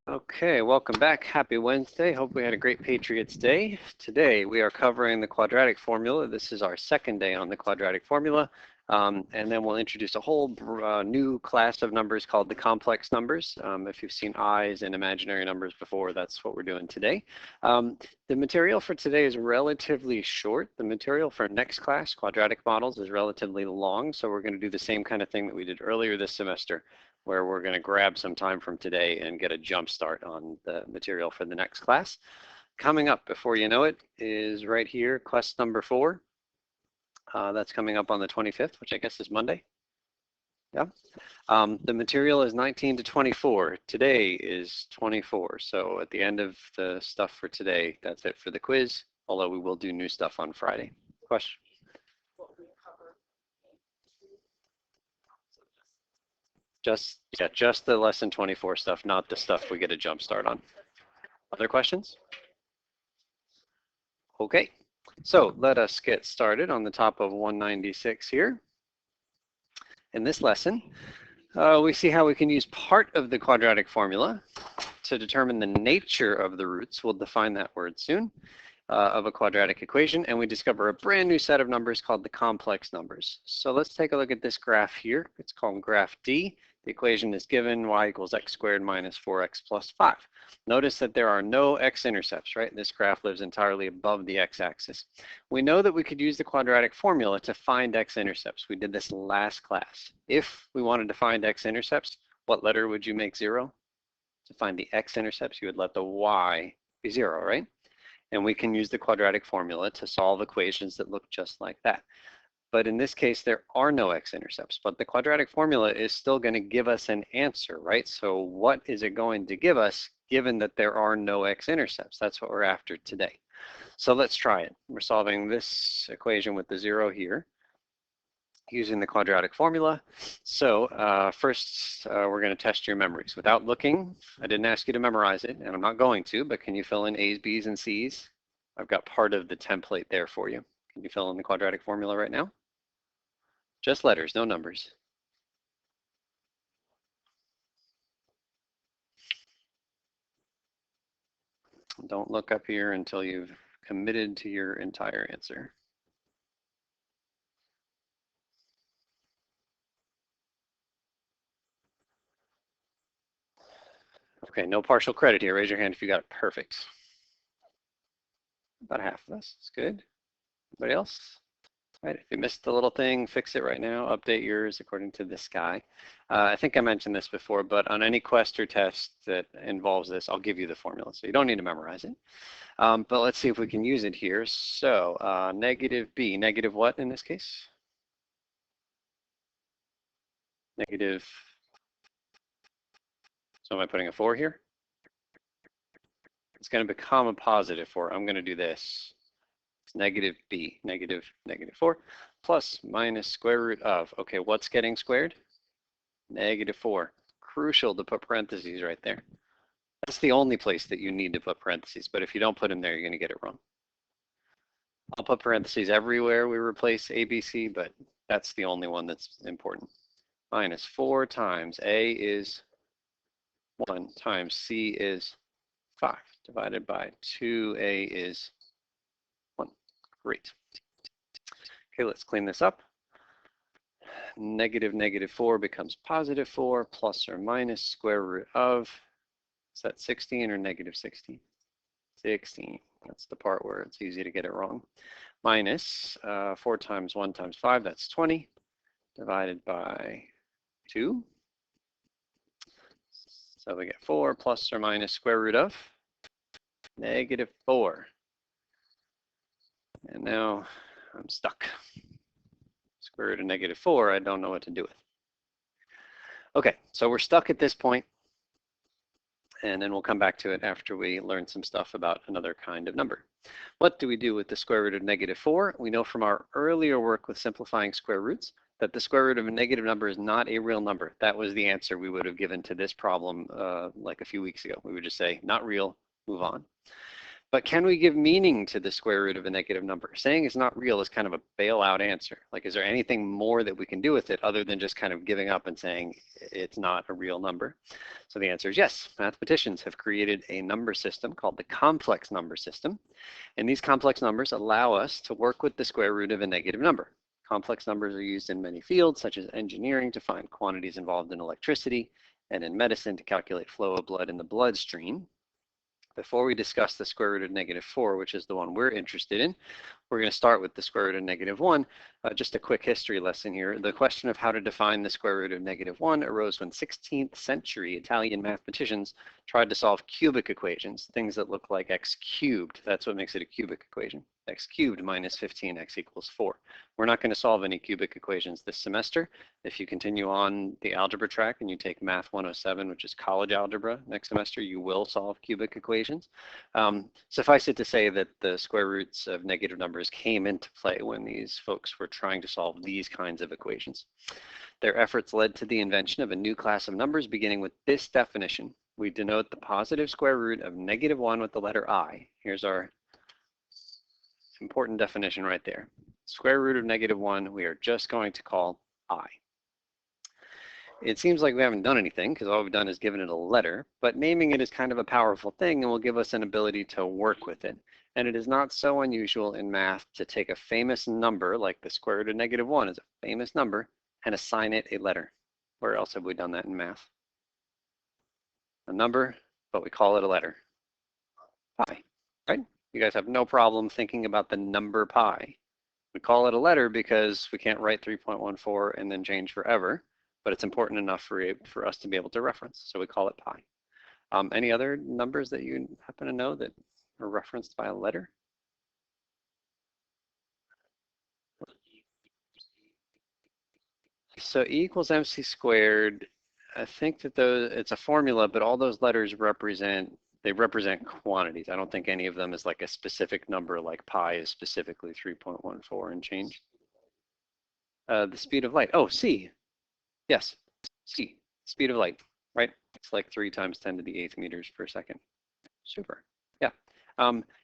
Okay, welcome back. Happy Wednesday. Hope we had a great Patriots Day. Today we are covering the quadratic formula. This is our second day on the quadratic formula. And then we'll introduce a whole new class of numbers called the complex numbers. If you've seen i's and imaginary numbers before, that's what we're doing today. The material for today is relatively short. The material for next class, quadratic models, is relatively long. So we're going to do the same kind of thing that we did earlier this semester, where we're going to grab some time from today and get a jump start on the material for the next class. Coming up before you know it is right here, quest number 4. That's coming up on the 25th, which I guess is Monday. Yeah. The material is 19 to 24. Today is 24. So at the end of the stuff for today, that's it for the quiz, although we will do new stuff on Friday. Question? Just the lesson 24 stuff, not the stuff we get a jump start on. Other questions? Okay, so let us get started on the top of 196 here. In this lesson, we see how we can use part of the quadratic formula to determine the nature of the roots. We'll define that word soon. Of a quadratic equation, and we discover a brand new set of numbers called the complex numbers. So let's take a look at this graph here. It's called graph D. The equation is given y equals x squared minus 4x plus 5. Notice that there are no x-intercepts, right? This graph lives entirely above the x-axis. We know that we could use the quadratic formula to find x-intercepts. We did this last class. If we wanted to find x-intercepts, what letter would you make 0? To find the x-intercepts, you would let the y be 0, right? And we can use the quadratic formula to solve equations that look just like that. But in this case, there are no x-intercepts, but the quadratic formula is still going to give us an answer, right? So what is it going to give us given that there are no x-intercepts? That's what we're after today. So let's try it. We're solving this equation with the 0 here using the quadratic formula. So first, we're going to test your memories. Without looking, I didn't ask you to memorize it, and I'm not going to, but can you fill in A's, B's, and C's? I've got part of the template there for you. Can you fill in the quadratic formula right now? Just letters, no numbers. Don't look up here until you've committed to your entire answer. Okay, no partial credit here. Raise your hand if you got it perfect. About half of us. That's good. Anybody else? Right, if you missed the little thing, fix it right now. Update yours according to this guy. I think I mentioned this before, but on any quest or test that involves this, I'll give you the formula, so you don't need to memorize it. But let's see if we can use it here. So negative b, negative what in this case? Negative. So am I putting a 4 here? It's going to become a positive 4. I'm going to do this. It's negative b, negative 4, plus minus square root of. Okay, what's getting squared? Negative 4. Crucial to put parentheses right there. That's the only place that you need to put parentheses, but if you don't put them there, you're going to get it wrong. I'll put parentheses everywhere we replace ABC, but that's the only one that's important. Minus 4 times A is 1 times C is 5 divided by 2A is 1. Great. Okay, let's clean this up. Negative 4 becomes positive 4 plus or minus square root of, is that 16 or negative 16? 16. That's the part where it's easy to get it wrong. Minus 4 times 1 times 5, that's 20, divided by 2. So we get 4 plus or minus square root of negative 4. And now I'm stuck. Square root of negative 4, I don't know what to do with. Okay, so we're stuck at this point, and then we'll come back to it after we learn some stuff about another kind of number. What do we do with the square root of negative 4? We know from our earlier work with simplifying square roots that the square root of a negative number is not a real number. That was the answer we would have given to this problem like a few weeks ago. We would just say, not real, move on. But can we give meaning to the square root of a negative number? Saying it's not real is kind of a bailout answer. Like, is there anything more that we can do with it other than just kind of giving up and saying it's not a real number? So the answer is yes. Mathematicians have created a number system called the complex number system. And these complex numbers allow us to work with the square root of a negative number. Complex numbers are used in many fields, such as engineering to find quantities involved in electricity, and in medicine to calculate flow of blood in the bloodstream. Before we discuss the square root of -4, which is the one we're interested in, we're going to start with the square root of -1. Just a quick history lesson here. The question of how to define the square root of -1 arose when 16th century Italian mathematicians tried to solve cubic equations, things that look like x cubed. That's what makes it a cubic equation. X cubed minus 15x equals 4. We're not going to solve any cubic equations this semester. If you continue on the algebra track and you take Math 107, which is college algebra, next semester, you will solve cubic equations. Suffice it to say that the square roots of negative numbers came into play when these folks were trying to solve these kinds of equations. Their efforts led to the invention of a new class of numbers beginning with this definition. We denote the positive square root of -1 with the letter I. Here's our important definition right there. Square root of -1, we are just going to call I. It seems like we haven't done anything because all we've done is given it a letter, but naming it is kind of a powerful thing and will give us an ability to work with it. And it is not so unusual in math to take a famous number, like the square root of -1 is a famous number, and assign it a letter. Where else have we done that in math? A number, but we call it a letter. Pi, right? You guys have no problem thinking about the number pi. We call it a letter because we can't write 3.14 and then change forever, but it's important enough for us to be able to reference, so we call it pi. Any other numbers that you happen to know that are referenced by a letter? So E equals MC squared, I think that it's a formula, but all those letters represent quantities. I don't think any of them is like a specific number, like pi is specifically 3.14 and change. The speed of light. Oh, C. Yes, C. Speed of light, right? It's like 3 × 10⁸ meters per second. Super. Yeah.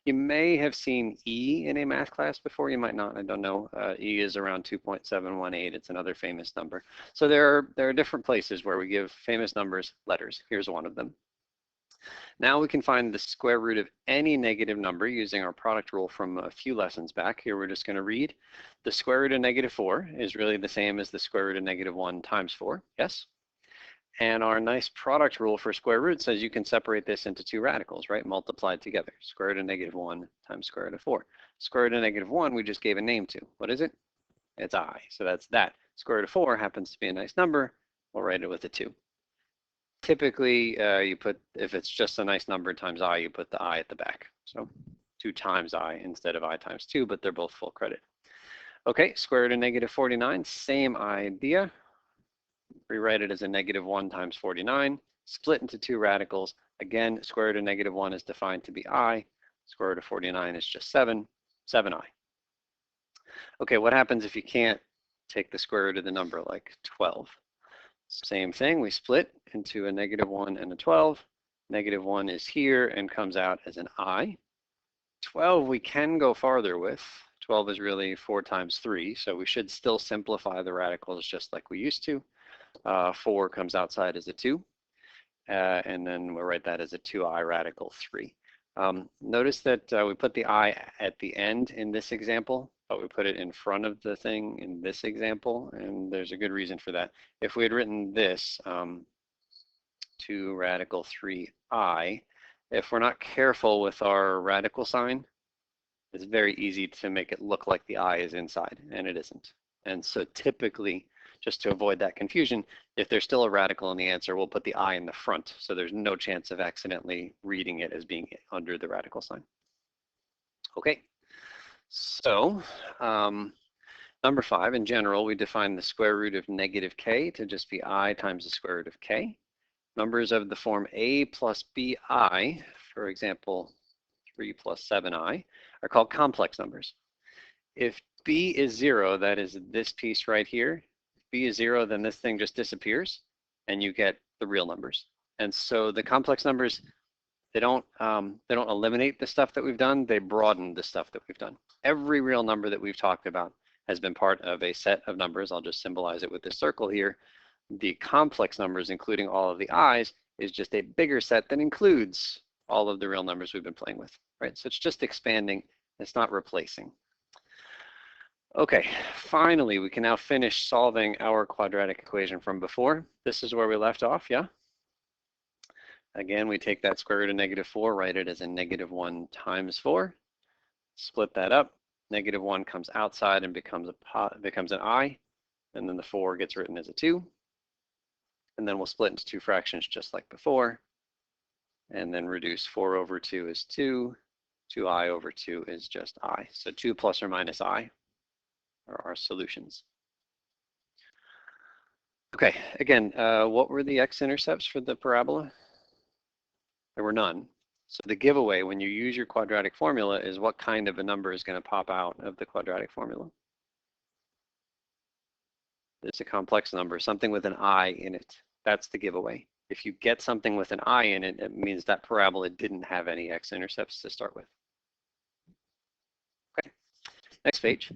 You may have seen E in a math class before. You might not. I don't know. E is around 2.718. It's another famous number. So there are different places where we give famous numbers letters. Here's one of them. Now we can find the square root of any negative number using our product rule from a few lessons back. Here we're just going to read. The square root of -4 is really the same as the square root of -1 times 4. Yes? And our nice product rule for square root says you can separate this into two radicals, right? Multiplied together. Square root of -1 times square root of 4. Square root of -1 we just gave a name to. What is it? It's I. So that's that. Square root of 4 happens to be a nice number. We'll write it with a 2. Typically, you put, if it's just a nice number times I, you put the I at the back. So 2 times I instead of I times 2, but they're both full credit. Okay, square root of -49, same idea. Rewrite it as a -1 times 49, split into two radicals. Again, square root of -1 is defined to be I. Square root of 49 is just 7i. Okay, what happens if you can't take the square root of the number, like 12? Same thing, we split into a -1 and a 12. -1 is here and comes out as an I. 12 we can go farther with. 12 is really 4 times 3, so we should still simplify the radicals just like we used to. 4 comes outside as a 2, and then we'll write that as a 2i radical 3. Notice that we put the I at the end in this example, but we put it in front of the thing in this example, and there's a good reason for that. If we had written this, 2 radical 3i, if we're not careful with our radical sign, it's very easy to make it look like the I is inside, and it isn't. And so typically, just to avoid that confusion, if there's still a radical in the answer, we'll put the I in the front, so there's no chance of accidentally reading it as being under the radical sign. Okay, so number 5, in general, we define the square root of -k to just be I times the square root of k. Numbers of the form a plus bi, for example, 3 plus 7i, are called complex numbers. If b is 0, that is this piece right here, if b is 0, then this thing just disappears and you get the real numbers. And so the complex numbers, They don't eliminate the stuff that we've done, they broaden the stuff that we've done. Every real number that we've talked about has been part of a set of numbers. I'll just symbolize it with this circle here. The complex numbers, including all of the i's, is just a bigger set that includes all of the real numbers we've been playing with, right? So it's just expanding, it's not replacing. Okay, finally, we can now finish solving our quadratic equation from before. This is where we left off, yeah? Again, we take that square root of -4, write it as a -1 times 4, split that up. -1 comes outside and becomes an I, and then the 4 gets written as a 2. And then we'll split into two fractions just like before, and then reduce 4 over 2 is 2, 2i over 2 is just I. So 2 plus or minus I are our solutions. Okay, again, what were the x-intercepts for the parabola? There were none. So the giveaway when you use your quadratic formula is what kind of a number is going to pop out of the quadratic formula. It's a complex number, something with an I in it. That's the giveaway. If you get something with an I in it, it means that parabola didn't have any x-intercepts to start with. Okay, next page.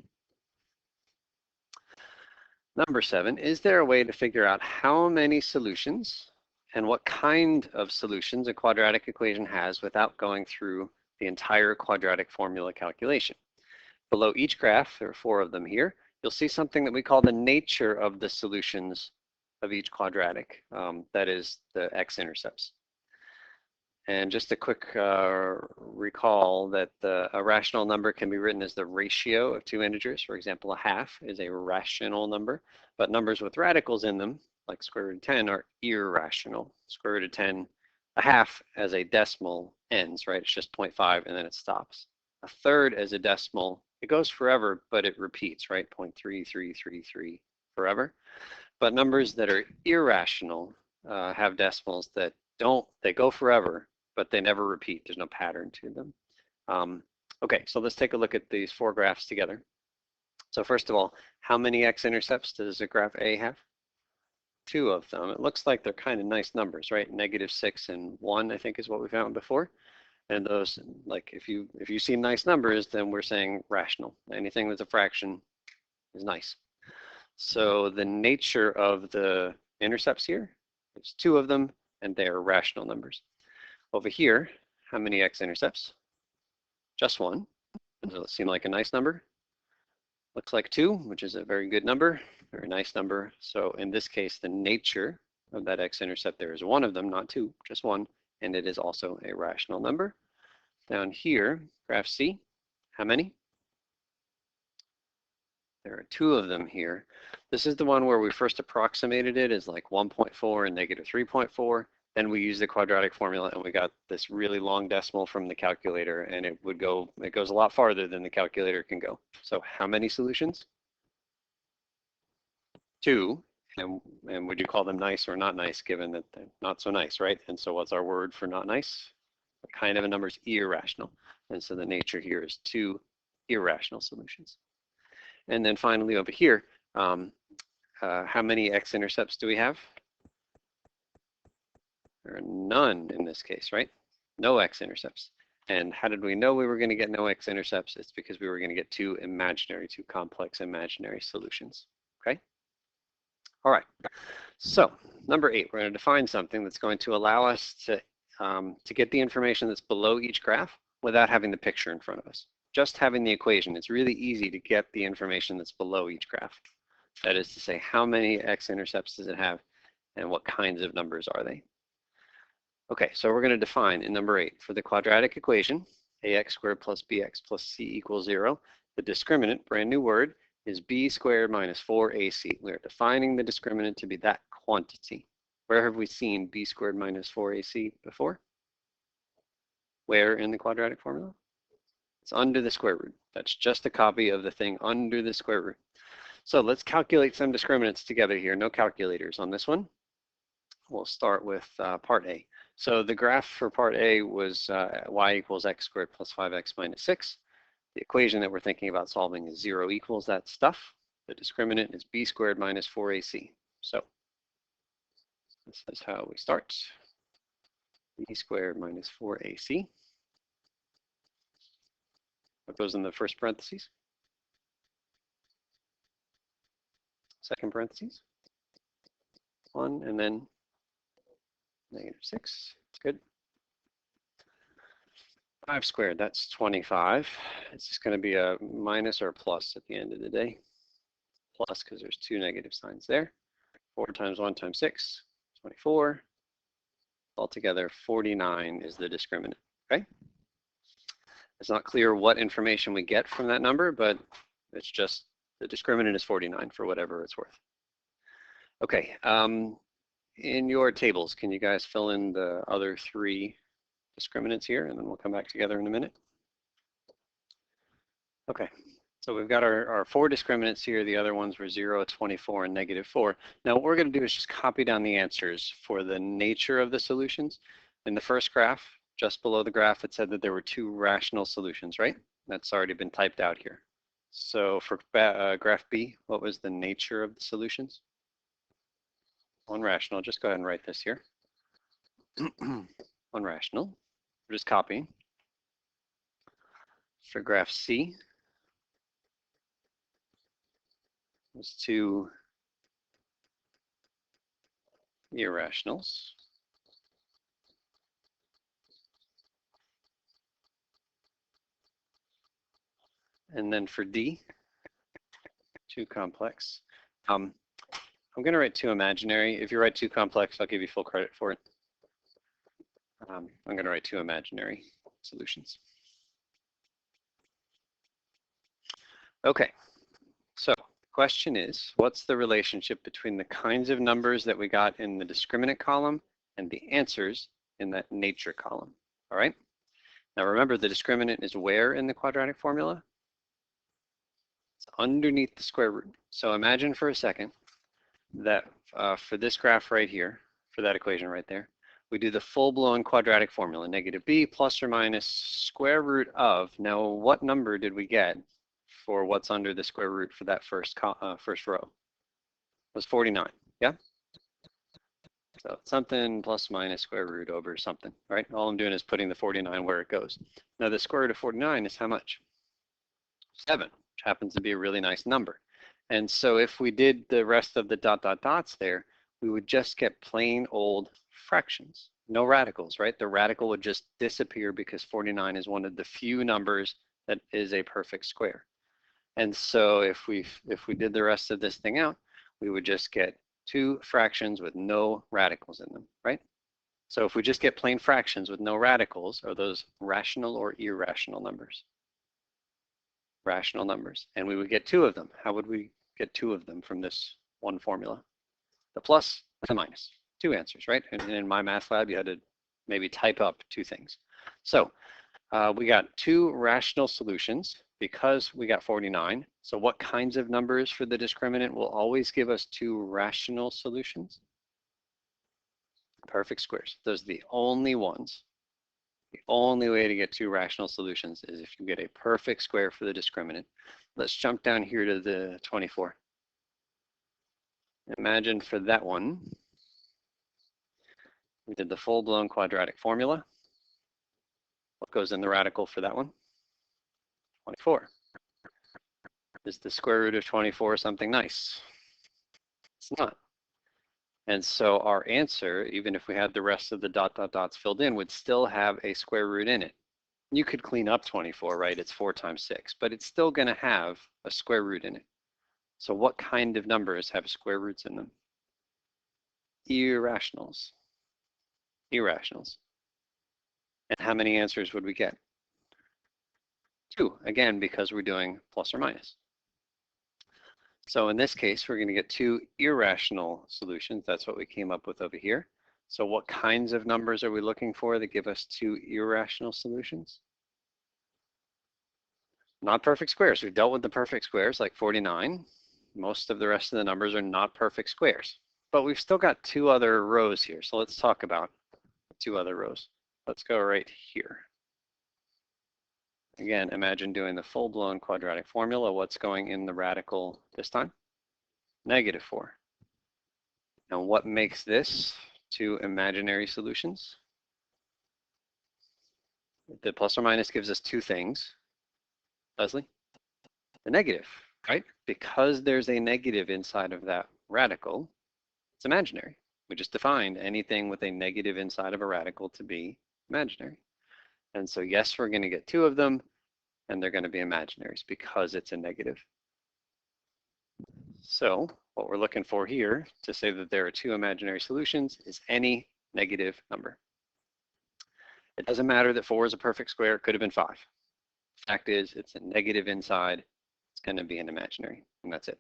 Number 7, is there a way to figure out how many solutions and what kind of solutions a quadratic equation has without going through the entire quadratic formula calculation? Below each graph, there are 4 of them here, you'll see something that we call the nature of the solutions of each quadratic, that is the x-intercepts. And just a quick recall that a rational number can be written as the ratio of two integers. For example, a half is a rational number, but numbers with radicals in them, like square root of 10, are irrational. Square root of 10, a half as a decimal ends, right? It's just 0.5 and then it stops. A third as a decimal, it goes forever, but it repeats, right? 0.3333 forever. But numbers that are irrational have decimals that they go forever, but they never repeat. There's no pattern to them. Okay, so let's take a look at these 4 graphs together. So first of all, how many x-intercepts does a graph A have? 2 of them. It looks like they're kind of nice numbers, right? -6 and 1, I think, is what we found before. And those, like, if you see nice numbers, then we're saying rational. Anything that's a fraction is nice. So the nature of the intercepts here, there's 2 of them, and they are rational numbers. Over here, how many x-intercepts? Just 1. Does it seem like a nice number? Looks like 2, which is a very good number, very nice number. So in this case, the nature of that x-intercept there is 1 of them, not 2, just 1, and it is also a rational number. Down here, graph C, how many? There are 2 of them here. This is the one where we first approximated it as like 1.4 and -3.4. Then we used the quadratic formula and we got this really long decimal from the calculator, and it goes a lot farther than the calculator can go. So how many solutions? 2. And would you call them nice or not nice, given that they're not so nice, right? And so what's our word for not nice? What kind of a number is irrational? And so the nature here is 2 irrational solutions. And then finally over here, how many x-intercepts do we have? There are none in this case, right? No x-intercepts. And how did we know we were going to get no x-intercepts? It's because we were going to get 2 complex imaginary solutions, okay? All right, so number 8, we're going to define something that's going to allow us to get the information that's below each graph without having the picture in front of us. Just having the equation, it's really easy to get the information that's below each graph. That is to say, how many x-intercepts does it have and what kinds of numbers are they? Okay, so we're going to define in number 8, for the quadratic equation, ax squared plus bx plus c equals 0, the discriminant, brand new word, is b squared minus 4ac. We are defining the discriminant to be that quantity. Where have we seen b squared minus 4ac before? Where in the quadratic formula? It's under the square root. That's just a copy of the thing under the square root. So let's calculate some discriminants together here. No calculators on this one. We'll start with part A. So the graph for part A was y equals x squared plus 5x minus 6. The equation that we're thinking about solving is 0 equals that stuff. The discriminant is b squared minus 4ac. So this is how we start. b squared minus 4ac. What goes in the first parentheses? Second parentheses. 1, and then -6. That's good. 5 squared, that's 25. It's just going to be a minus or a plus at the end of the day. Plus, because there's 2 negative signs there. 4 times 1 times 6, 24. Altogether, 49 is the discriminant, okay? It's not clear what information we get from that number, but it's just the discriminant is 49 for whatever it's worth. Okay, in your tables, can you guys fill in the other 3 discriminants here, and then we'll come back together in a minute? Okay, so we've got our 4 discriminants here. The other ones were 0, 24, and -4. Now what we're going to do is just copy down the answers for the nature of the solutions. In the first graph, just below the graph, it said that there were 2 rational solutions, right? That's already been typed out here. So for graph B, what was the nature of the solutions? 1 rational. Just go ahead and write this here. 1 rational. We're just copying. For graph C, there's 2 irrationals. And then for D, 2 complex. I'm going to write 2 imaginary. If you write 2 complex, I'll give you full credit for it. I'm going to write 2 imaginary solutions. Okay, so the question is, what's the relationship between the kinds of numbers that we got in the discriminant column and the answers in that nature column? All right. Now remember, the discriminant is where in the quadratic formula? It's underneath the square root. So imagine for a second that for this graph right here, for that equation right there, we do the full-blown quadratic formula, -b plus or minus square root of. Now, what number did we get for what's under the square root for that first row? It was 49, yeah? So something plus minus square root over something, right? All I'm doing is putting the 49 where it goes. Now, the square root of 49 is how much? 7, which happens to be a really nice number. And so if we did the rest of the dots there, we would just get plain old fractions, no radicals, right? The radical would just disappear because 49 is one of the few numbers that is a perfect square. And so if we did the rest of this thing out, we would just get 2 fractions with no radicals in them, right? So if we just get plain fractions with no radicals, are those rational or irrational numbers? Rational numbers. And we would get 2 of them. How would we get 2 of them from this one formula? The plus and the minus. 2 answers, right? And in my math lab, you had to maybe type up 2 things. So we got 2 rational solutions because we got 49. So what kinds of numbers for the discriminant will always give us 2 rational solutions? Perfect squares. Those are the only ones. The only way to get 2 rational solutions is if you get a perfect square for the discriminant. Let's jump down here to the 24. Imagine for that one, we did the full-blown quadratic formula. What goes in the radical for that one? 24. Is the square root of 24 something nice? It's not. And so our answer, even if we had the rest of the dots filled in, would still have a square root in it. You could clean up 24, right? It's 4 times 6, but it's still going to have a square root in it. So what kind of numbers have square roots in them? Irrationals. Irrationals. And how many answers would we get? 2, again, because we're doing plus or minus. So in this case, we're going to get 2 irrational solutions. That's what we came up with over here. So what kinds of numbers are we looking for that give us 2 irrational solutions? Not perfect squares. We've dealt with the perfect squares like 49. Most of the rest of the numbers are not perfect squares. But we've still got 2 other rows here. So let's talk about 2 other rows. Let's go right here. Again, imagine doing the full-blown quadratic formula. What's going in the radical this time? -4. Now what makes this 2 imaginary solutions? The plus or minus gives us two things. Leslie? The negative, right? Because there's a negative inside of that radical, it's imaginary. We just defined anything with a negative inside of a radical to be imaginary. And so yes, we're going to get two of them, and they're going to be imaginaries because it's a negative. So what we're looking for here to say that there are two imaginary solutions is any negative number. It doesn't matter that 4 is a perfect square. It could have been 5. Fact is, it's a negative inside. It's going to be an imaginary, and that's it.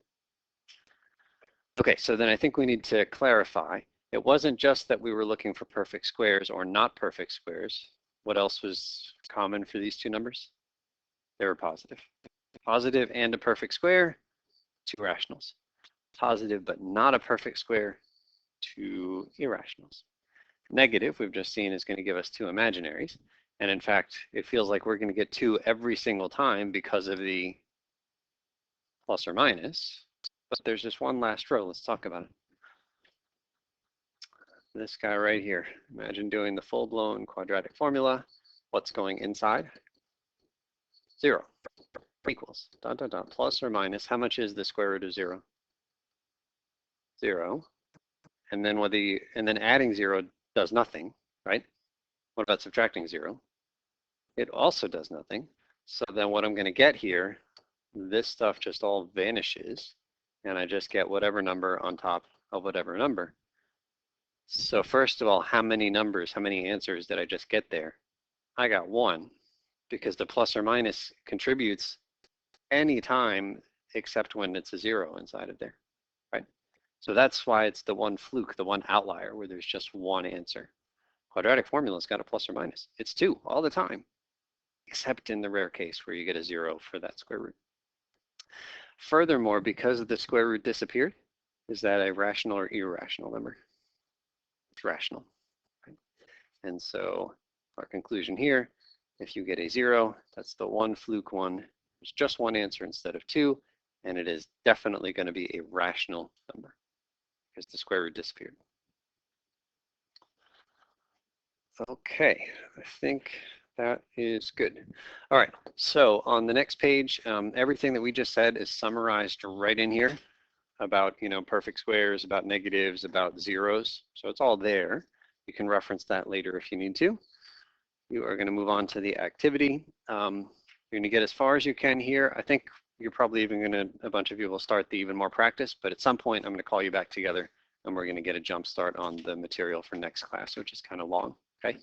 Okay, so then I think we need to clarify. It wasn't just that we were looking for perfect squares or not perfect squares. What else was common for these two numbers? They were positive. Positive and a perfect square, two rationals. Positive but not a perfect square, two irrationals. Negative, we've just seen, is going to give us two imaginaries. And in fact, it feels like we're going to get two every single time because of the plus or minus. But there's just one last row. Let's talk about it. This guy right here. Imagine doing the full-blown quadratic formula. What's going inside? 0 equals dot, dot, dot, plus or minus. How much is the square root of 0? 0. And then adding 0 does nothing, right? What about subtracting 0? It also does nothing. So then what I'm going to get here, this stuff just all vanishes, and I just get whatever number on top of whatever number. So first of all, how many numbers, how many answers did I just get there? I got 1, because the plus or minus contributes any time except when it's a 0 inside of there, right? So that's why it's the one fluke, the one outlier where there's just one answer. Quadratic formula's got a plus or minus. It's 2 all the time, except in the rare case where you get a 0 for that square root. Furthermore, because the square root disappeared, is that a rational or irrational number? It's rational. Right? And so our conclusion here, if you get a 0, that's the one fluke one. There's just one answer instead of 2, and it is definitely going to be a rational number because the square root disappeared. Okay, I think that is good. All right, so on the next page, everything that we just said is summarized right in here about, perfect squares, about negatives, about zeros. So it's all there. You can reference that later if you need to. You are going to move on to the activity. You're going to get as far as you can here. I think you're probably even going to, a bunch of you will start the even more practice, but at some point I'm going to call you back together and we're going to get a jump start on the material for next class, which is kind of long, okay?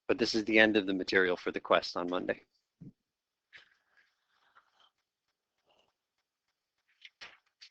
But this is the end of the material for the quest on Monday.